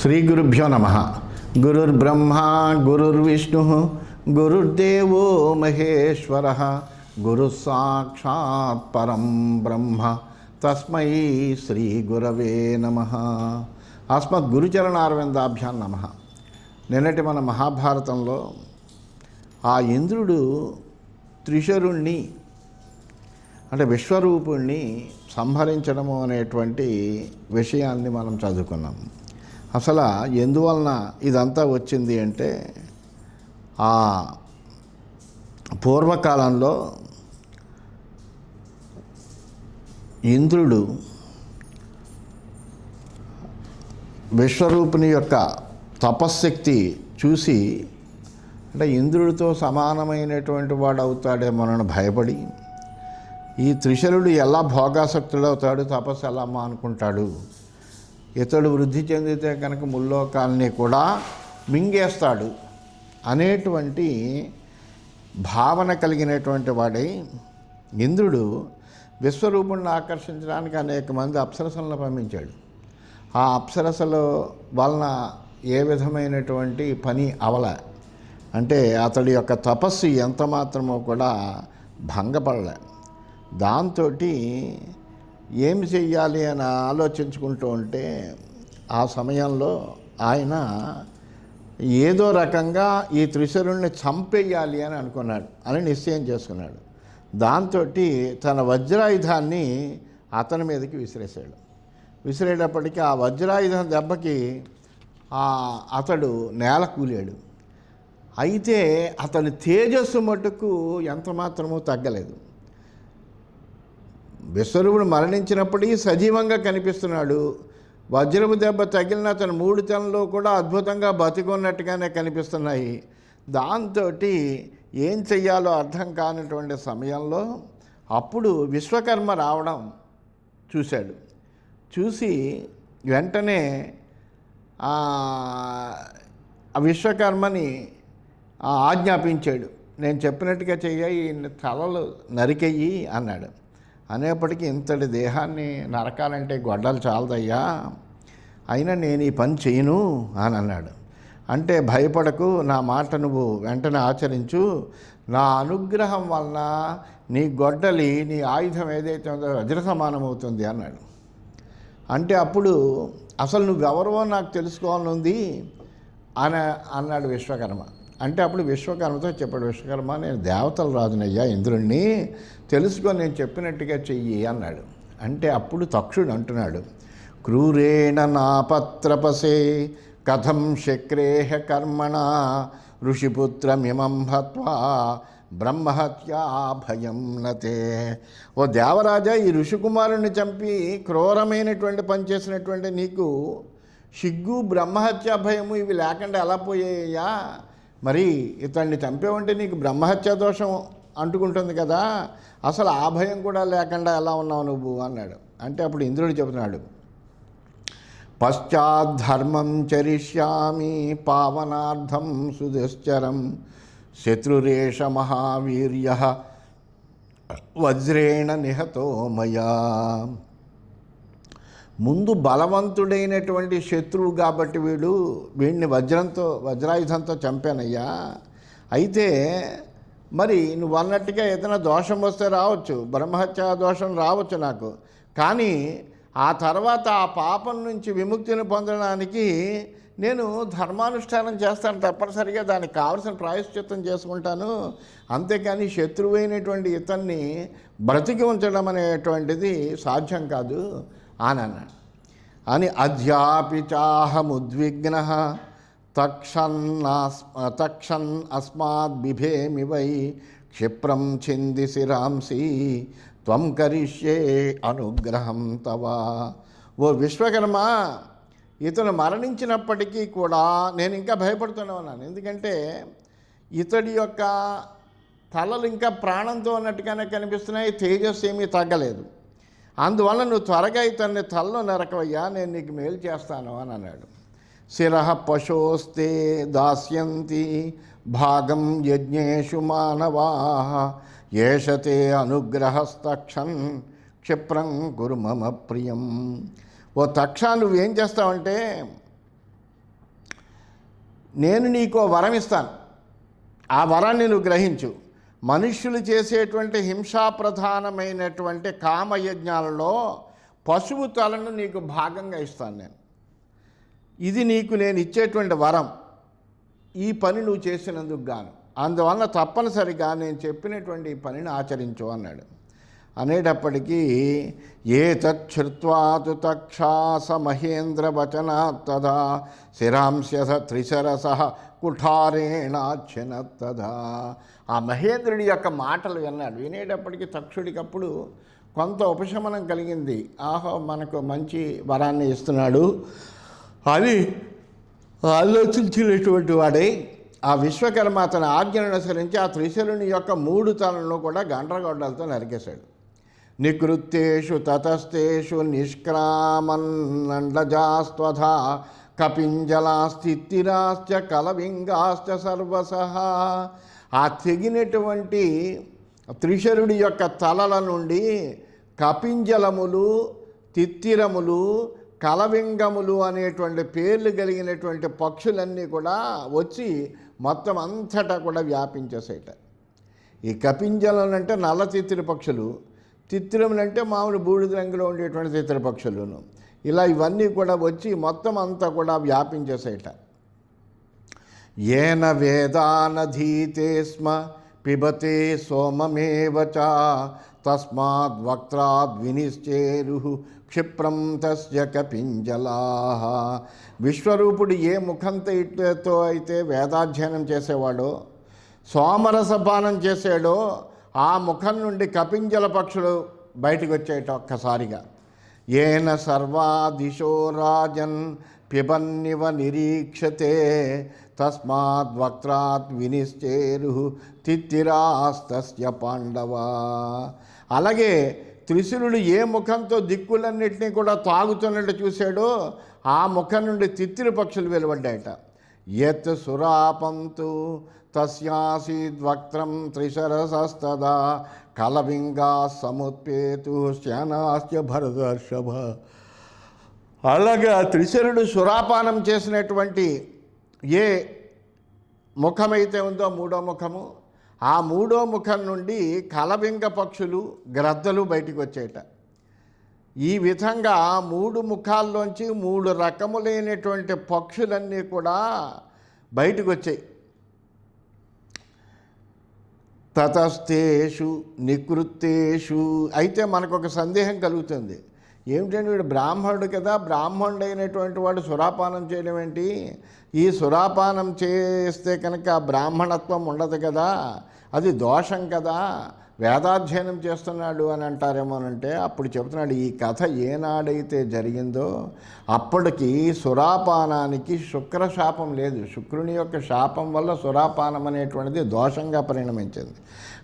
శ్రీ గురుభ్యో నమ. గురుర్బ్రహ్మ గురుర్విష్ణు గురుర్దేవో మహేశ్వర గురు సాక్షాత్ పరం బ్రహ్మ తస్మై శ్రీ గురవే నమ. అస్మద్ గురుచరణారవిందాభ్యాం నమ. నిన్నటి మన మహాభారతంలో ఆ ఇంద్రుడు త్రిశరుణ్ణి అంటే విశ్వరూపుణ్ణి సంహరించడము అనేటువంటి విషయాన్ని మనం చదువుకున్నాం. అసలు ఎందువలన ఇదంతా వచ్చింది అంటే ఆ పూర్వకాలంలో ఇంద్రుడు విశ్వరూపుని యొక్క తపశ్శక్తి చూసి అంటే ఇంద్రుడితో సమానమైనటువంటి వాడు అవుతాడేమోనని భయపడి ఈ త్రిశరుడు ఎలా భోగాసక్తుడవుతాడు, తపస్సు ఎలా అనుకుంటాడు, ఇతడు వృద్ధి చెందితే కనుక ముల్లోకాల్ని కూడా మింగేస్తాడు అనేటువంటి భావన కలిగినటువంటి వాడై ఇంద్రుడు విశ్వరూపుణ్ణి ఆకర్షించడానికి అనేక మంది అప్సరసలను పంపించాడు. ఆ అప్సరసల వలన ఏ విధమైనటువంటి పని అవల అంటే అతడి యొక్క తపస్సు ఎంత మాత్రమో కూడా భంగపడలే. దాంతో ఏమి చెయ్యాలి అని ఆలోచించుకుంటూ ఉంటే ఆ సమయంలో ఆయన ఏదో రకంగా ఈ త్రిశరుణ్ణి చంపేయాలి అని అనుకున్నాడు అని నిశ్చయం చేసుకున్నాడు. దాంతో తన వజ్రాయుధాన్ని అతని మీదకి విసిరేశాడు. విసిరేటప్పటికీ ఆ వజ్రాయుధం దెబ్బకి అతడు నేల కూలాడు. అయితే అతని తేజస్సు మటుకు ఎంత మాత్రమూ తగ్గలేదు. విశ్వరూపుడు మరణించినప్పటికీ సజీవంగా కనిపిస్తున్నాడు. వజ్రపు దెబ్బ తగిలిన అతను 3 తలలు కూడా అద్భుతంగా బతికున్నట్టుగానే కనిపిస్తున్నాయి. దాంతో ఏం చెయ్యాలో అర్థం కానటువంటి సమయంలో అప్పుడు విశ్వకర్మ రావడం చూశాడు. చూసి వెంటనే ఆ విశ్వకర్మని ఆజ్ఞాపించాడు, నేను చెప్పినట్టుగా చెయ్యి, తలలు నరికెయ్యి అన్నాడు. అనేప్పటికీ ఇంతటి దేహాన్ని నరకాలంటే గొడ్డలు చాలదయ్యా, అయినా నేను ఈ పని చేయను అని అన్నాడు. అంటే భయపడకు, నా మాట నువ్వు వెంటనే ఆచరించు, నా అనుగ్రహం వలన నీ గొడ్డలి, నీ ఆయుధం ఏదైతే ఉందో వజ్ర సమానమవుతుంది అన్నాడు. అంటే అప్పుడు అసలు నువ్వెవరో నాకు తెలుసుకోవాలనుంది అని అన్నాడు విశ్వకర్మ. అంటే అప్పుడు విశ్వకర్మతో చెప్పాడు, విశ్వకర్మ నేను దేవతల రాజునయ్యా, ఇంద్రుణ్ణి, తెలుసుకొని నేను చెప్పినట్టుగా చెయ్యి అన్నాడు. అంటే అప్పుడు తక్షుడు అంటున్నాడు, క్రూరేణ నాపత్రపసే కథం శక్రేహ కర్మణ ఋషిపుత్రమిమం హత్వా బ్రహ్మహత్యా భయం నతే. ఓ దేవరాజా, ఈ ఋషికుమారుణ్ణి చంపి క్రూరమైనటువంటి పని చేసినటువంటి నీకు సిగ్గు, బ్రహ్మహత్యా భయము ఇవి లేకుండా ఎలా పోయాయ్యా? మరి ఇతన్ని చంపేవంటే నీకు బ్రహ్మహత్యా దోషం అంటుకుంటుంది కదా, అసలు ఆ భయం కూడా లేకుండా ఎలా ఉన్నావు నువ్వు అన్నాడు. అంటే అప్పుడు ఇంద్రుడు చెబుతున్నాడు, పశ్చాద్ధర్మం చరిష్యామి పావనార్థం సుదుశ్చరం శత్రురేష మహావీర్య వజ్రేణ నిహతో మయా. ముందు బలవంతుడైనటువంటి శత్రువు కాబట్టి వీడిని వజ్రాయుధంతో చంపానయ్యా. అయితే మరి నువ్వు అన్నట్టుగా ఏదైనా దోషం వస్తే రావచ్చు, బ్రహ్మహత్యా దోషం రావచ్చు నాకు, కానీ ఆ తర్వాత ఆ పాపం నుంచి విముక్తిని పొందడానికి నేను ధర్మానుష్ఠానం చేస్తాను, తప్పనిసరిగా దానికి కావలసిన ప్రాయశ్చిత్తం చేసుకుంటాను, అంతేకాని శత్రువైనటువంటి ఇతన్ని బ్రతికి ఉంచడం అనేటువంటిది సాధ్యం కాదు అని అన్నాడు. అని అధ్యాపి చాహముద్విగ్న తక్షన్ అస్మాద్ బిభేమి వై క్షిప్రం చింది శిరాంసి త్వం కరిష్యే అనుగ్రహం తవ. ఓ విశ్వకర్మ, ఇతను మరణించినప్పటికీ కూడా నేను ఇంకా భయపడుతూనే ఉన్నాను. ఎందుకంటే ఇతడి యొక్క తలలు ఇంకా ప్రాణంతో ఉన్నట్టుగానే కనిపిస్తున్నాయి, తేజస్సు ఏమీ తగ్గలేదు. అందువల్ల నువ్వు త్వరగా ఇతన్ని తలలో నరకవయ్యా, నేను నీకు మేలు చేస్తాను అని అన్నాడు. శిరః పశోస్తే దాస్యంతి భాగం యజ్ఞేషు మానవాః ఏషతే అనుగ్రహస్తక్షన్ క్షిప్రం కురు మమ ప్రియం. ఓ తక్ష నువ్వేం చేస్తావంటే నేను నీకో వరం ఇస్తాను, ఆ వరాన్ని నువ్వు గ్రహించు. మనుష్యులు చేసేటువంటి హింసాప్రధానమైనటువంటి కామయజ్ఞాలలో పశువు తలను నీకు భాగంగా ఇస్తాను నేను. ఇది నీకు నేను ఇచ్చేటువంటి వరం. ఈ పని నువ్వు చేసినందుకు గాను, అందువలన తప్పనిసరిగా నేను చెప్పినటువంటి ఈ పనిని ఆచరించు అన్నాడు. అనేటప్పటికీ ఏతచ్ఛ్రుత్వాతు తక్షాస మహేంద్ర వచనాత్తదా శిరాంస్యస త్రిశరస కుఠారేణాచ్ఛనత్తదా. ఆ మహేంద్రుడి యొక్క మాటలు విన్నాడు. వినేటప్పటికీ తక్షుడికప్పుడు కొంత ఉపశమనం కలిగింది. ఆహో, మనకు మంచి వరాన్ని ఇస్తున్నాడు అని ఆలోచించినటువంటి వాడే ఆ విశ్వకర్మ తన ఆజ్ఞను అనుసరించి ఆ త్రిశరుని యొక్క 3 తలలను కూడా గండ్రగొడ్డలతో నరికేశాడు. నికృత్తేషు తతస్థేషు నిష్క్రామన్నండజాస్త్వధా కపింజలాస్థితిరాశ్చ కలవింగాశ్చ సర్వసహ. ఆ తెగినటువంటి త్రిశరుడి యొక్క తలల నుండి కపింజలములు, తిత్తిరములు, కలవింగములు అనేటువంటి పేర్లు కలిగినటువంటి పక్షులన్నీ కూడా వచ్చి మొత్తం అంతటా కూడా వ్యాపించేసేట. ఈ కపింజలం అంటే నల్ల తిత్తిరి పక్షులు, తిత్తిరములంటే మామూలు బూడిద రంగులో ఉండేటువంటి తిత్తిరి పక్షులను, ఇలా ఇవన్నీ కూడా వచ్చి మొత్తం అంతా కూడా వ్యాపించేసేట. ఏన వేదానధీతే స్మ పిబతే సోమమేవ చ తస్మాద్ వక్త్రాద్ వినిశ్చేరు క్షిప్రం తస్య కపింజలాః. విశ్వరూపుడు ఏ ముఖంతో అయితే వేదాధ్యయనం చేసేవాడో, సోమరసపానం చేసాడో, ఆ ముఖం నుండి కపింజల పక్షులు బయటకు వచ్చేట ఒక్కసారిగా. ఏన సర్వా దిశో రాజన్ పిబన్నివ నిరీక్షతే తస్మాద్ వక్త్రాత్ వినిశ్చేరు తిత్తిరాస్తస్య పాండవా. అలాగే త్రిశూలుడు ఏ ముఖంతో దిక్కులన్నింటినీ కూడా తాగుతున్నట్టు చూశాడో ఆ ముఖం నుండి తిత్తిరి పక్షులు వెలువడ్డాయట. యత్ సురాపంతు తస్యాసీద్వక్త్రం త్రిశరసస్తదా కలవింగా సముత్పేతు శ్యానాస్య భరతర్షభ. అలాగే ఆ త్రిశరుడు సురాపానం చేసినటువంటి ఏ ముఖమైతే ఉందో 3వ ముఖము, ఆ 3వ ముఖం నుండి కలవింగ పక్షులు, గ్రద్దలు బయటికి వచ్చేట. ఈ విధంగా 3 ముఖాల్లోంచి 3 రకములైనటువంటి పక్షులన్నీ కూడా బయటకు వచ్చాయి. తతస్థేషు నికృత్తేషు. అయితే మనకు ఒక సందేహం కలుగుతుంది, ఏమిటంటే వీడు బ్రాహ్మణుడు కదా, బ్రాహ్మణుడు అయినటువంటి వాడు సురాపానం చేయడం ఏంటి? ఈ సురాపానం చేస్తే కనుక బ్రాహ్మణత్వం ఉండదు కదా, అది దోషం కదా, వేదాధ్యయనం చేస్తున్నాడు అని అంటారేమోనంటే అప్పుడు చెబుతున్నాడు, ఈ కథ ఏనాడైతే జరిగిందో అప్పటికి సురాపానానికి శుక్రశాపం లేదు. శుక్రుని యొక్క శాపం వల్ల సురాపానం అనేటువంటిది దోషంగా పరిణమించింది.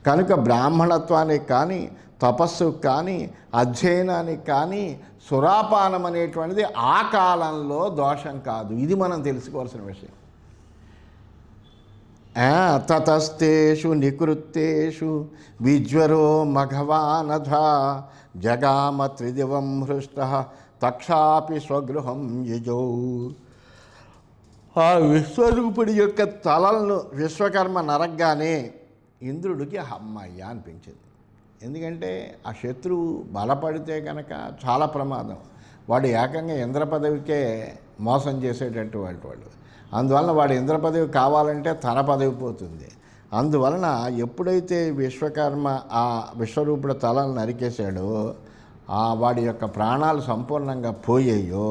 కనుక బ్రాహ్మణత్వానికి కానీ, తపస్సుకు కానీ, అధ్యయనానికి కానీ సురాపానం అనేటువంటిది ఆ కాలంలో దోషం కాదు. ఇది మనం తెలుసుకోవాల్సిన విషయం. తతస్థేషు నికృత్తేషు విజ్వరో మఘవానధ జగామ త్రిదివం హృష్టః తక్షాపి స్వగృహం యజౌ. ఆ విశ్వరూపుడి యొక్క తలలను విశ్వకర్మ నరగ్గానే ఇంద్రుడికి అమ్మయ్య అనిపించింది. ఎందుకంటే ఆ శత్రువు బలపడితే కనుక చాలా ప్రమాదం. వాడు ఏకంగా ఇంద్ర పదవికే మోసం చేసేటట్టు వాడు. అందువలన వాడు ఇంద్ర పదవి కావాలంటే తన పదవి పోతుంది. అందువలన ఎప్పుడైతే విశ్వకర్మ ఆ విశ్వరూపుడు తలను నరికేశాడో వాడి యొక్క ప్రాణాలు సంపూర్ణంగా పోయాయో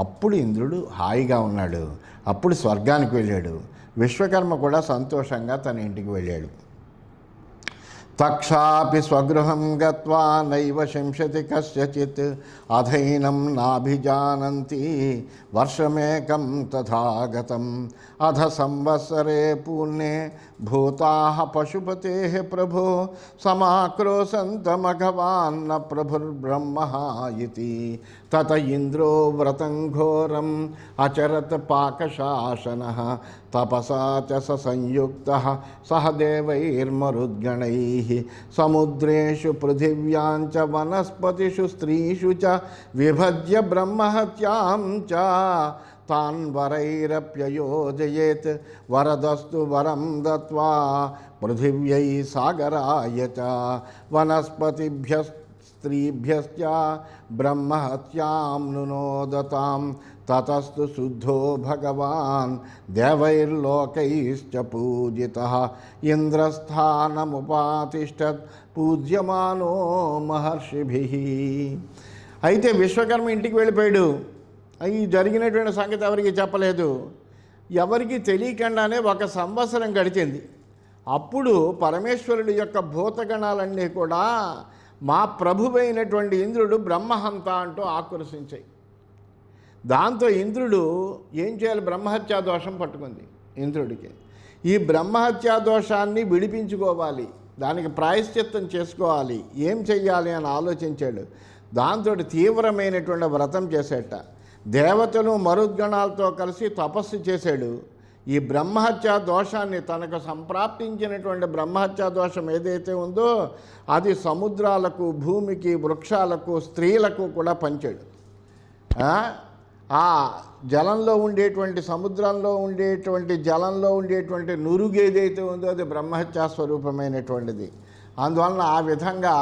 అప్పుడు ఇంద్రుడు హాయిగా ఉన్నాడు. అప్పుడు స్వర్గానికి వెళ్ళాడు. విశ్వకర్మ కూడా సంతోషంగా తన ఇంటికి వెళ్ళాడు. తక్షాపి స్వగృహం గత్వా నైవ శంసతి కస్యచిత్ అధైనం నాభిజానంతి వర్షమేకం తథాగతం అధ సంవత్సరే పూర్ణే భూతాః పశుపతేః ప్రభో సమాక్రోశంత మఘవాన్న ప్రభుర్బ్రహ్మః ఇతి. తత ఇంద్రో వ్రతం ఘోరం అచరత్ పాకశాసనః తపసా చ స సంయుక్తః సహ దేవైర్మరుద్గణైః సముద్రేషు పృథివ్యాం చ వనస్పతిషు స్త్రీషు చ విభజ్య బ్రహ్మహత్యాం చ తాన్ వరైరప్యయోజయేత్ వరదస్తు వరం దత్వా పృథివ్యై సాగరాయ చ వనస్పతిభ్య స్త్రీభ్యశ్చ బ్రహ్మహత్యాం నునోదతాం తతస్తు శుద్ధో భగవాన్ దేవైర్లోకైశ్చ పూజితః ఇంద్రస్థానముపాతిష్టత్ పూజ్యమానో మహర్షిభిః. అయితే విశ్వకర్మ ఇంటికి వెళ్ళిపోయాడు. ఈ జరిగినటువంటి సంగతి ఎవరికి చెప్పలేదు. ఎవరికి తెలియకుండానే 1 సంవత్సరం గడిచింది. అప్పుడు పరమేశ్వరుడి యొక్క భూతగణాలన్నీ కూడా మా ప్రభువైనటువంటి ఇంద్రుడు బ్రహ్మహంత అంటూ ఆకర్షించాయి. దాంతో ఇంద్రుడు ఏం చేయాలి, బ్రహ్మహత్యా దోషం పట్టుకుంది ఇంద్రుడికి. ఈ బ్రహ్మహత్యా దోషాన్ని విడిపించుకోవాలి, దానికి ప్రాయశ్చిత్తం చేసుకోవాలి, ఏం చెయ్యాలి అని ఆలోచించాడు. దాంతో తీవ్రమైనటువంటి వ్రతం చేసేట. దేవతలు మరుద్గణాలతో కలిసి తపస్సు చేశాడు. ఈ బ్రహ్మహత్యా దోషాన్ని, తనకు సంప్రాప్తించినటువంటి బ్రహ్మహత్యా దోషం ఏదైతే ఉందో అది సముద్రాలకు, భూమికి, వృక్షాలకు, స్త్రీలకు కూడా పంచాడు. ఆ జలంలో ఉండేటువంటి, సముద్రంలో ఉండేటువంటి, జలంలో ఉండేటువంటి నురుగు ఏదైతే ఉందో అది బ్రహ్మహత్యా స్వరూపమైనటువంటిది. అందువలన ఆ విధంగా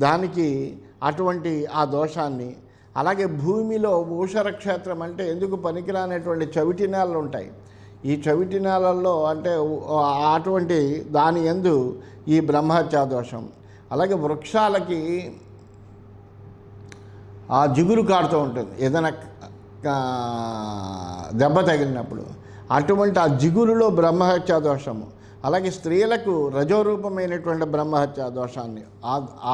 దానికి అటువంటి ఆ దోషాన్ని, అలాగే భూమిలో ఊషర క్షేత్రం అంటే ఎందుకు పనికిరానటువంటి చవిటి నేలలు ఉంటాయి. ఈ చవిటి నేలల్లో అంటే అటువంటి దాని యందు ఈ బ్రహ్మహత్యా దోషం. అలాగే వృక్షాలకి ఆ జిగురు కారుతూ ఉంటుంది ఏదైనా దెబ్బ తగిలినప్పుడు, అటువంటి ఆ జిగురులో బ్రహ్మహత్యా దోషము. అలాగే స్త్రీలకు రజోరూపమైనటువంటి బ్రహ్మహత్యా దోషాన్ని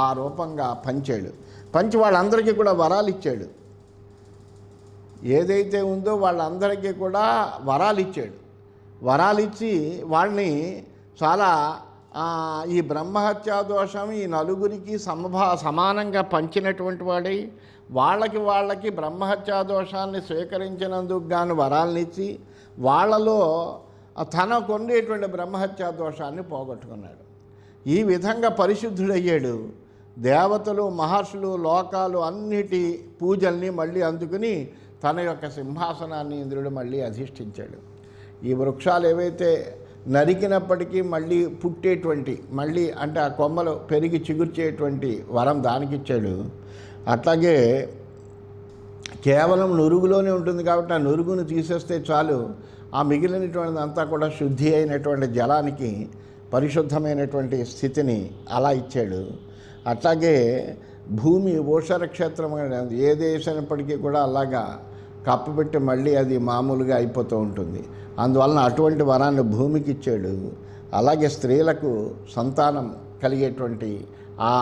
ఆ రూపంగా పంచాడు. పంచి వాళ్ళందరికీ కూడా వరాలు ఇచ్చాడు. ఏదైతే ఉందో వాళ్ళందరికీ కూడా వరాలు ఇచ్చాడు. వరాలు ఇచ్చి వాళ్ళని చాలా ఈ బ్రహ్మహత్యా దోషం ఈ నలుగురికి సమానంగా పంచినటువంటి వాడై వాళ్ళకి బ్రహ్మహత్యా దోషాన్ని స్వీకరించినందుకు గాను వరాలనిచ్చి వాళ్ళలో తనకు ఉండేటువంటి బ్రహ్మహత్యా దోషాన్ని పోగొట్టుకున్నాడు. ఈ విధంగా పరిశుద్ధుడయ్యాడు. దేవతలు, మహర్షులు, లోకాలు అన్నిటి పూజల్ని మళ్ళీ అందుకుని తన యొక్క సింహాసనాన్ని ఇంద్రుడు మళ్ళీ అధిష్ఠించాడు. ఈ వృక్షాలు ఏవైతే నరికినప్పటికీ మళ్ళీ పుట్టేటువంటి, మళ్ళీ అంటే ఆ కొమ్మలు పెరిగి చిగుర్చేటువంటి వరం దానికిచ్చాడు. అట్లాగే కేవలం నురుగులోనే ఉంటుంది కాబట్టి ఆ నురుగును తీసేస్తే చాలు, ఆ మిగిలినటువంటిది అంతా కూడా శుద్ధి అయినటువంటి జలానికి పరిశుద్ధమైనటువంటి స్థితిని అలా ఇచ్చాడు. అట్లాగే భూమి ఊషర క్షేత్రం ఏ దేశమైనప్పటికీ కూడా అలాగా కప్పబెట్టి మళ్ళీ అది మామూలుగా అయిపోతూ ఉంటుంది. అందువలన అటువంటి వరాన్ని భూమికి ఇచ్చాడు. అలాగే స్త్రీలకు సంతానం కలిగేటువంటి ఆ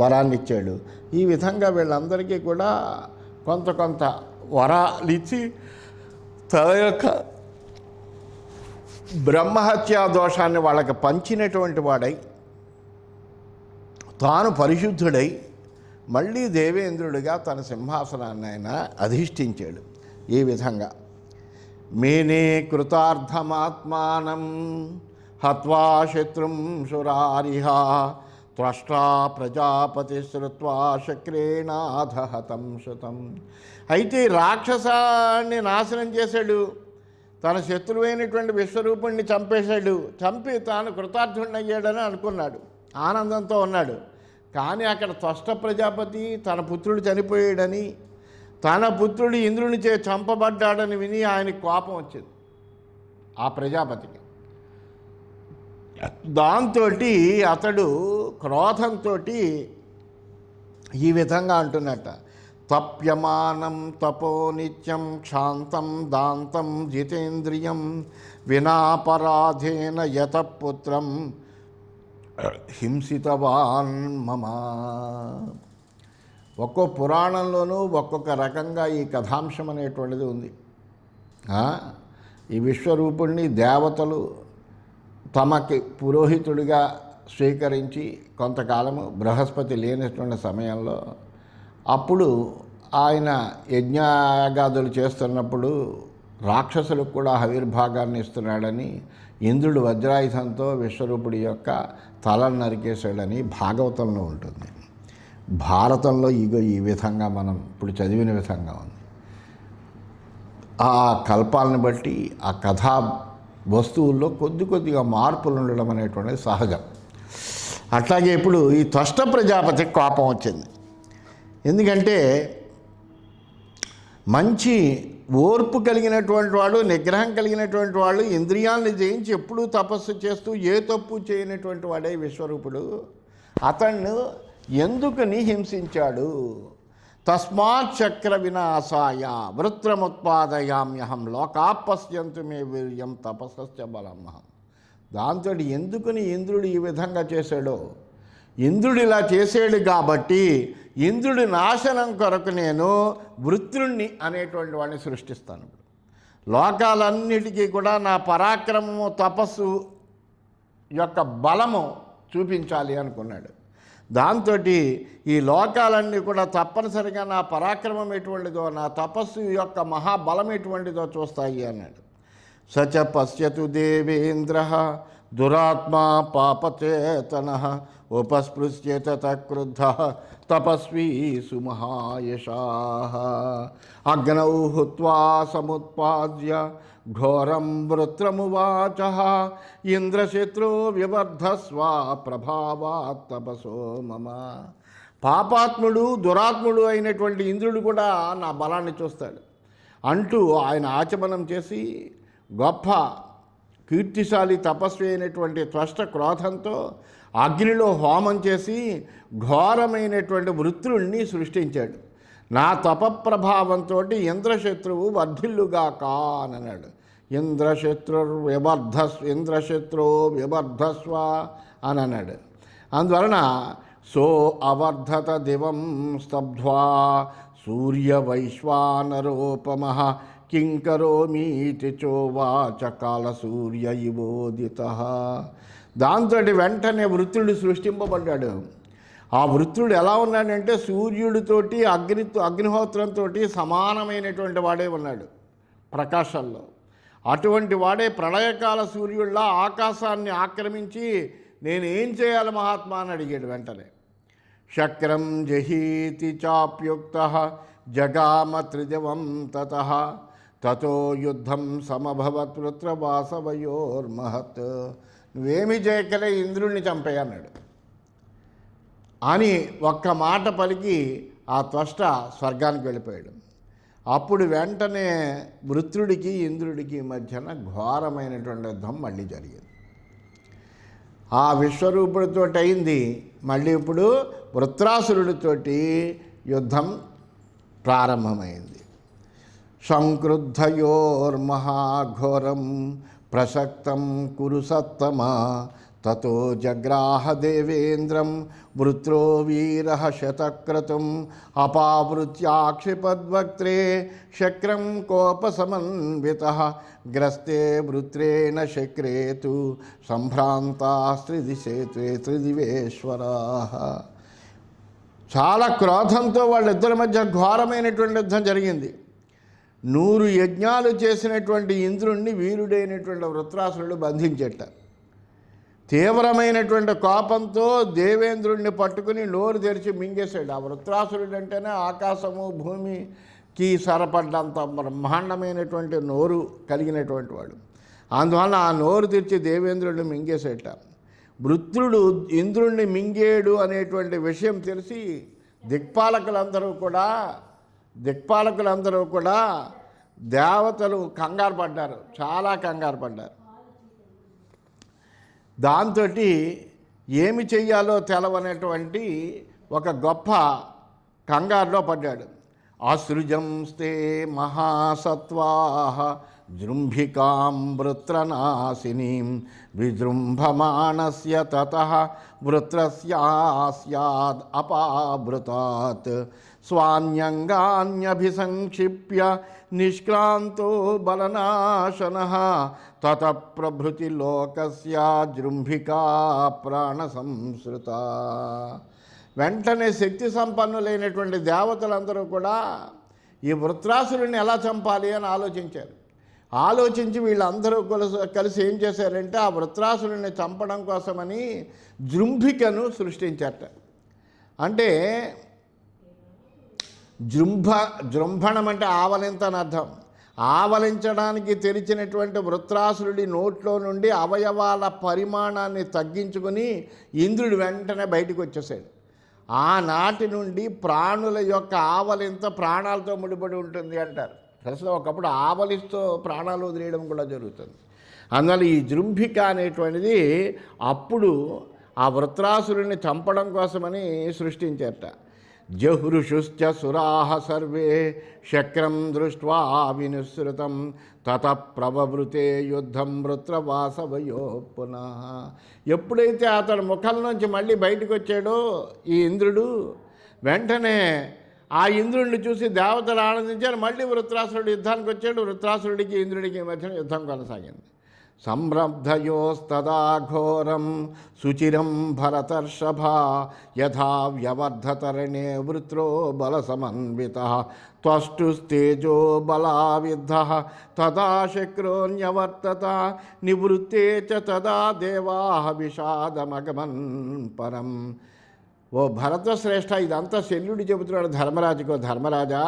వరాన్ని ఇచ్చాడు. ఈ విధంగా వీళ్ళందరికీ కూడా కొంత వరాలు ఇచ్చి తన యొక్క బ్రహ్మహత్యా దోషాన్ని వాళ్ళకి పంచినటువంటి వాడై తాను పరిశుద్ధుడై మళ్ళీ దేవేంద్రుడిగా తన సింహాసనాన్ని ఆయన అధిష్ఠించాడు. ఈ విధంగా మేనే కృతార్థమాత్మానం హత్వా శత్రుం సురారిహ త్వష్టా ప్రజాపతి శ్రుత్వా శక్రేణాధ హతం శృతం. అయితే రాక్షసాన్ని నాశనం చేశాడు, తన శత్రువైనటువంటి విశ్వరూపుణ్ణి చంపేశాడు. చంపి తాను కృతార్థుడయ్యాడని అనుకున్నాడు, ఆనందంతో ఉన్నాడు. కానీ అక్కడ త్వష్ట ప్రజాపతి తన పుత్రుడు చనిపోయాడని, తన పుత్రుడు ఇంద్రునిచే చంపబడ్డాడని విని ఆయనకి కోపం వచ్చింది ఆ ప్రజాపతికి. దాంతో అతడు క్రోధంతో ఈ విధంగా అంటున్నట్ట, తప్యమానం తపో నిత్యం క్షాంతం దాంతం జితేంద్రియం వినాపరాధేన యతపుత్రం హింసితవాన్ మమ. ఒక్కో పురాణంలోనూ ఒక్కొక్క రకంగా ఈ కథాంశం అనేటువంటిది ఉంది. ఈ విశ్వరూపుణ్ణి దేవతలు తమకి పురోహితుడిగా స్వీకరించి కొంతకాలము బృహస్పతి లేనటువంటి సమయంలో అప్పుడు ఆయన యజ్ఞయాగాదులు చేస్తున్నప్పుడు రాక్షసులకు కూడా ఆవిర్భాగాన్ని ఇస్తున్నాడని ఇంద్రుడు వజ్రాయుధంతో విశ్వరూపుడి యొక్క తలను నరికేశాడని భాగవతంలో ఉంటుంది. భారతంలో ఈ విధంగా మనం ఇప్పుడు చదివిన విధంగా ఉంది. ఆ కల్పాలను బట్టి ఆ కథా వస్తువుల్లో కొద్దిగా మార్పులు ఉండడం అనేటువంటిది సహజం. అట్లాగే ఇప్పుడు ఈ త్వష్ట ప్రజాపతికి కోపం వచ్చింది. ఎందుకంటే మంచి ఓర్పు కలిగినటువంటి వాడు, నిగ్రహం కలిగినటువంటి వాళ్ళు, ఇంద్రియాలను జయించి ఎప్పుడూ తపస్సు చేస్తూ ఏ తప్పు చేయనటువంటి వాడే విశ్వరూపుడు అతన్ని ఎందుకని హింసించాడు? తస్మాత్ చక్ర వినాశాయ వృత్రముత్పాదయామ్యహం లోకాపశ్యంతు మే వీర్యం తపస్స బలమహం. దాంతో ఎందుకని ఇంద్రుడు ఈ విధంగా చేశాడో, ఇంద్రుడు ఇలా చేసాడు కాబట్టి ఇంద్రుడి నాశనం కొరకు నేను వృత్రుణ్ణి అనేటువంటి వాడిని సృష్టిస్తాను. లోకాలన్నిటికీ కూడా నా పరాక్రమము తపస్సు యొక్క బలము చూపించాలి అనుకున్నాడు. దాంతో ఈ లోకాలన్నీ కూడా తప్పనిసరిగా నా పరాక్రమం ఎటువంటిదో, నా తపస్సు యొక్క మహాబలం ఎటువంటిదో చూస్తాయి అన్నాడు. సచ పశ్యతు దేవేంద్ర దురాత్మా పాపచేతన ఉపస్పృశ్యేత క్రుద్ధ తపస్వీ సుమహాయశా అగ్నౌ హుత్వా సముత్పాద్య ఘోరం వృత్రమువాచ ఇంద్రశత్రు వివర్ధస్వ ప్రభావాత్ తపసో మమ. పాపాత్ముడు దురాత్ముడు అయినటువంటి ఇంద్రుడు కూడా నా బలాన్ని చూస్తాడు అంటూ ఆయన ఆచమనం చేసి గొప్ప కీర్తిశాలి తపస్వి అయినటువంటి త్వష్ట క్రోధంతో అగ్నిలో హోమం చేసి ఘోరమైనటువంటి వృత్రుణ్ణి సృష్టించాడు. నా తపప్రభావంతో ఇంద్రశత్రువు వర్ధిల్లుగాక అని అన్నాడు. ఇంద్రశత్రు వివర్ధస్వ అని అన్నాడు. అందువలన సో అవర్ధత దివం స్తబ్ధ్వా సూర్యవైశ్వానరోపమః కింకరోమీతి చోవాచ కాలసూర్య ఇవోదిత. దాంతో వెంటనే వృత్రుడు సృష్టింపబడ్డాడు. ఆ వృత్రుడు ఎలా ఉన్నాడంటే సూర్యుడితోటి అగ్నిహోత్రంతో సమానమైనటువంటి వాడే ఉన్నాడు ప్రకాశంలో. అటువంటి వాడే ప్రళయకాల సూర్యుడిలా ఆకాశాన్ని ఆక్రమించి నేనేం చేయాలి మహాత్మా అని అడిగాడు. వెంటనే శక్రం జహీతి చాప్యుక్త జగామ త్రిజవం తతః తతో యుద్ధం సమభవత్ వృత్రవాసవయోర్మహత్. నువ్వేమీ చేయకలే ఇంద్రుణ్ణి చంపేయన్నాడు అని ఒక్క మాట పలికి ఆ త్వష్ట స్వర్గానికి వెళ్ళిపోయాడు. అప్పుడు వెంటనే వృత్రుడికి ఇంద్రుడికి మధ్యన ఘోరమైనటువంటి యుద్ధం మళ్ళీ జరిగింది. ఆ విశ్వరూపుడితో అయింది. మళ్ళీ ఇప్పుడు వృత్రాసురుడితోటి యుద్ధం ప్రారంభమైంది. సంక్రుద్ధయోర్మహాఘోరం ప్రసక్తం కురు సత్తమా తతో జగ్రాహ దేవేంద్రం వృత్రో వీర శతక్రతుం అపావృత్యాక్షిపద్వక్త్రే శక్రం కోపసమన్వితః గ్రస్తే వృత్రేణ శక్రేతు సంభ్రాంతాస్త్రిదివేశ్వరాః. చాలా క్రోధంతో వాళ్ళిద్దరి మధ్య ఘోరమైనటువంటి యుద్ధం జరిగింది. 100 యజ్ఞాలు చేసినటువంటి ఇంద్రుణ్ణి వీరుడైనటువంటి వృత్రాసురుడు బంధించేట. తీవ్రమైనటువంటి కోపంతో దేవేంద్రుడిని పట్టుకుని నోరు తెరిచి మింగేశాడు. ఆ వృత్రాసురుడు అంటేనే ఆకాశము భూమికి సరపడ్డంత బ్రహ్మాండమైనటువంటి నోరు కలిగినటువంటి వాడు. అందువల్ల ఆ నోరు తెరిచి దేవేంద్రుడిని మింగేసేట. వృత్రుడు ఇంద్రుణ్ణి మింగేడు అనేటువంటి విషయం తెలిసి దిక్పాలకులందరూ కూడా దేవతలు కంగారు పడ్డారు, చాలా కంగారు పడ్డారు. దాంతో ఏమి చెయ్యాలో తెలవనటువంటి ఒక గొప్ప కంగారులో పడ్డాడు. అసృజంస్తే మహాసత్వాః జృంభికాం వృత్రనాశినీం విజృంభమాణస్య తతః వృత్రస్యాస్యాద్ అపావృతాత్ స్వాన్యంగాన్యభిసంక్షిప్య నిష్క్రాంతో బలనాశనః తతః ప్రభృతి లోకస్య జృంభికా ప్రాణ సంసృత. వెంటనే శక్తి సంపన్నులైనటువంటి దేవతలందరూ కూడా ఈ వృత్రాసురుడిని ఎలా చంపాలి అని ఆలోచించారు. ఆలోచించి వీళ్ళందరూ కలిసి ఏం చేశారంటే ఆ వృత్రాసురుడిని చంపడం కోసమని జృంభికను సృష్టించారట. అంటే జృంభణం అంటే ఆవలింత అని అర్థం. ఆవలించడానికి తెరిచినటువంటి వృత్రాసురుడి నోట్లో నుండి అవయవాల పరిమాణాన్ని తగ్గించుకుని ఇంద్రుడు వెంటనే బయటకు వచ్చేసాడు. ఆనాటి నుండి ప్రాణుల యొక్క ఆవలింత ప్రాణాలతో ముడిపడి ఉంటుంది అంటారు. అసలు ఒకప్పుడు ఆవలిస్తూ ప్రాణాలు వదిలేయడం కూడా జరుగుతుంది. అందువల్ల ఈ జృంభిక అనేటువంటిది అప్పుడు ఆ వృత్రాసురుడిని చంపడం కోసమని సృష్టించారట. జహృషుశ్చ సురాహ సర్వే శక్రం దృష్ట్వా వినుసృతం తత ప్రవృతే యుద్ధం వృత్రవాసవయో పునః. ఎప్పుడైతే అతడు ముఖం నుంచి మళ్ళీ బయటకు వచ్చాడో ఈ ఇంద్రుడు, వెంటనే ఆ ఇంద్రుడిని చూసి దేవతలు ఆనందించారు. మళ్ళీ వృత్రాసురుడు యుద్ధానికి వచ్చాడు. వృత్రాసురుడికి ఇంద్రుడికి మధ్యన యుద్ధం కొనసాగింది. సంరబ్ధయోస్తదా ఘోరం సుచిరం భరతర్షభ యథా వ్యవర్ధతరణే వృత్రో బలసమన్వితః త్వష్టుస్తేజో బలావిద్ధ తదా శక్రోన్యవర్తత నివృత్తే చ తదా దేవాః విషాదమగమన్ పరం. ఓ భరతశ్రేష్ఠ, ఇదంతా శల్యుడు చెబుతున్నాడు ధర్మరాజుకో, ధర్మరాజా,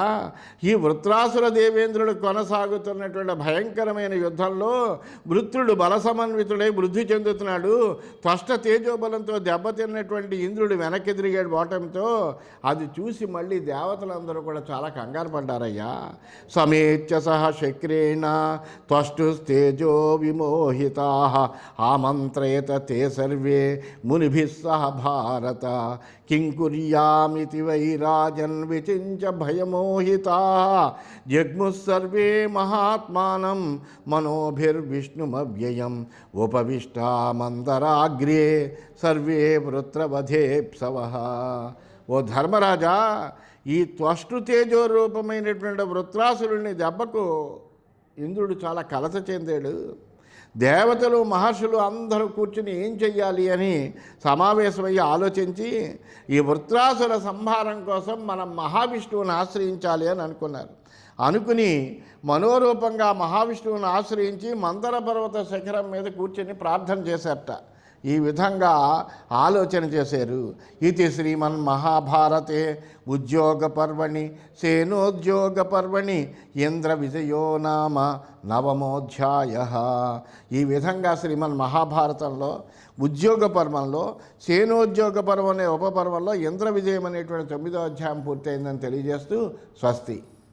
ఈ వృత్రాసుర దేవేంద్రుడు కొనసాగుతున్నటువంటి భయంకరమైన యుద్ధంలో వృత్రుడు బలసమన్వితుడై వృద్ధి చెందుతున్నాడు. త్వష్ట తేజోబలంతో దెబ్బతిన్నటువంటి ఇంద్రుడు వెనక్కి తిరిగాడు ఓటమితో. అది చూసి మళ్ళీ దేవతలందరూ కూడా చాలా కంగారు పడ్డారయ్యా. సమేత్య సహ శక్రేణ త్వష్టుస్తేజో విమోహితాః ఆమంత్రయత తే సర్వే మునిభిః సహ భారత కింకుర్యామితి వై రాజన్ విచించ భయమోహితాః జగ్ముః సర్వే మహాత్మానం మనోభిర్విష్ణుమవ్యయం ఉపవిష్టా మందరాగ్రే సర్వే వృత్రవధేప్సవః. ఓ ధర్మరాజా, ఈ త్వష్టు తేజో రూపమైనటువంటి వృత్రాసురుని దెబ్బకు ఇంద్రుడు చాలా కలత చెందాడు. దేవతలు మహర్షులు అందరూ కూర్చుని ఏం చెయ్యాలి అని సమావేశమయ్యి ఆలోచించి ఈ వృత్రాసుర సంహారం కోసం మనం మహావిష్ణువుని ఆశ్రయించాలి అని అనుకుని మనోరూపంగా మహావిష్ణువుని ఆశ్రయించి మందర పర్వత శిఖరం మీద కూర్చొని ప్రార్థన చేశారట. ఈ విధంగా ఆలోచన చేశారు. ఇది శ్రీమన్మహాభారతే ఉద్యోగ పర్వణి సేనోద్యోగ పర్వణి ఇంద్ర విజయో నామ నవమోధ్యాయః. ఈ విధంగా శ్రీమన్మహాభారతంలో ఉద్యోగ పర్వంలో సేనోద్యోగ పర్వం అనే ఉపపర్వంలో ఇంద్ర విజయం అనేటువంటి 9వ అధ్యాయం పూర్తయిందని తెలియజేస్తూ స్వస్తి.